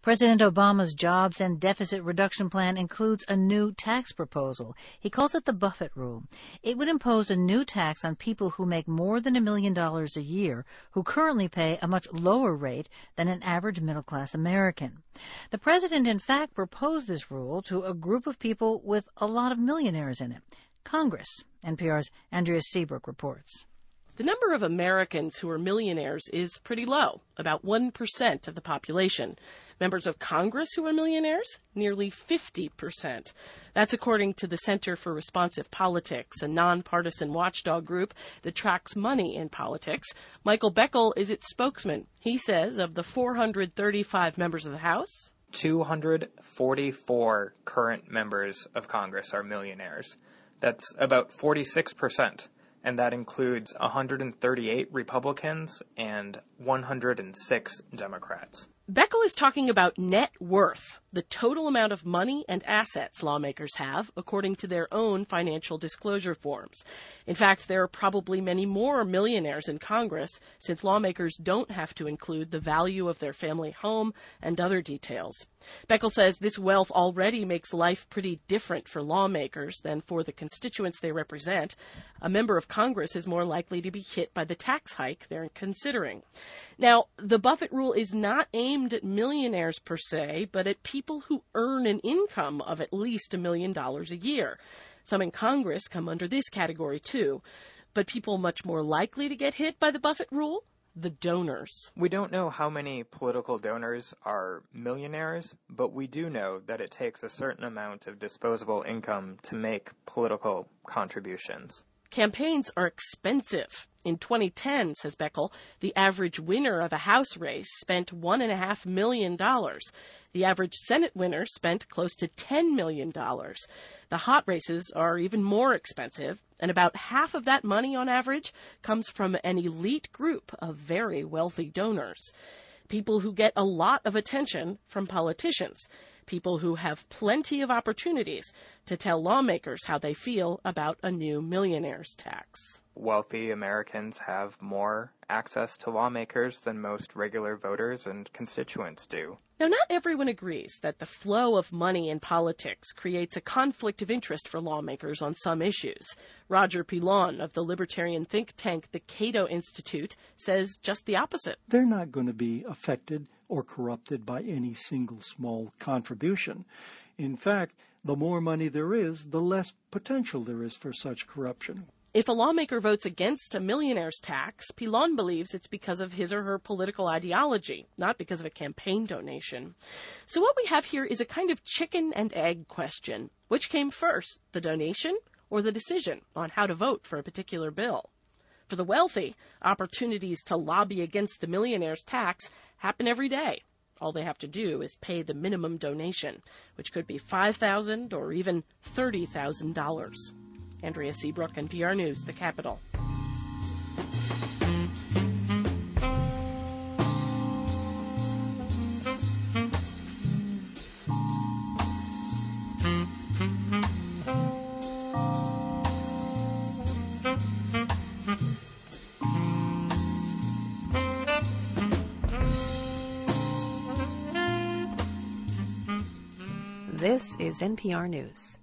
President Obama's jobs and deficit reduction plan includes a new tax proposal. He calls it the Buffett rule. It would impose a new tax on people who make more than $1 million a year, who currently pay a much lower rate than an average middle-class American. The president, in fact, proposed this rule to a group of people with a lot of millionaires in it. Congress. NPR's Andrea Seabrook reports. The number of Americans who are millionaires is pretty low, about 1% of the population. Members of Congress who are millionaires, nearly 50%. That's according to the Center for Responsive Politics, a nonpartisan watchdog group that tracks money in politics. Michael Beckel is its spokesman. He says of the 435 members of the House, 244 current members of Congress are millionaires. That's about 46%. And that includes 138 Republicans and 106 Democrats. Beckel is talking about net worth, the total amount of money and assets lawmakers have, according to their own financial disclosure forms. In fact, there are probably many more millionaires in Congress, since lawmakers don't have to include the value of their family home and other details. Beckel says this wealth already makes life pretty different for lawmakers than for the constituents they represent. A member of Congress is more likely to be hit by the tax hike they're considering. Now, the Buffett rule is not aimed at millionaires per se, but at people who earn an income of at least $1 million a year. Some in Congress come under this category too. But people much more likely to get hit by the Buffett rule? The donors. We don't know how many political donors are millionaires, but we do know that it takes a certain amount of disposable income to make political contributions. Campaigns are expensive. In 2010, says Beckel, the average winner of a House race spent $1.5 million. The average Senate winner spent close to $10 million. The hot races are even more expensive, and about half of that money on average comes from an elite group of very wealthy donors. People who get a lot of attention from politicians. People who have plenty of opportunities to tell lawmakers how they feel about a new millionaire's tax. Wealthy Americans have more access to lawmakers than most regular voters and constituents do. Now, not everyone agrees that the flow of money in politics creates a conflict of interest for lawmakers on some issues. Roger Pilon of the libertarian think tank the Cato Institute says just the opposite. They're not going to be affected or corrupted by any single small contribution. In fact, the more money there is, the less potential there is for such corruption. If a lawmaker votes against a millionaire's tax, Pilon believes it's because of his or her political ideology, not because of a campaign donation. So what we have here is a kind of chicken and egg question. Which came first, the donation or the decision on how to vote for a particular bill? For the wealthy, opportunities to lobby against the millionaire's tax happen every day. All they have to do is pay the minimum donation, which could be $5,000 or even $30,000. Andrea Seabrook, NPR News, the Capitol. This is NPR News.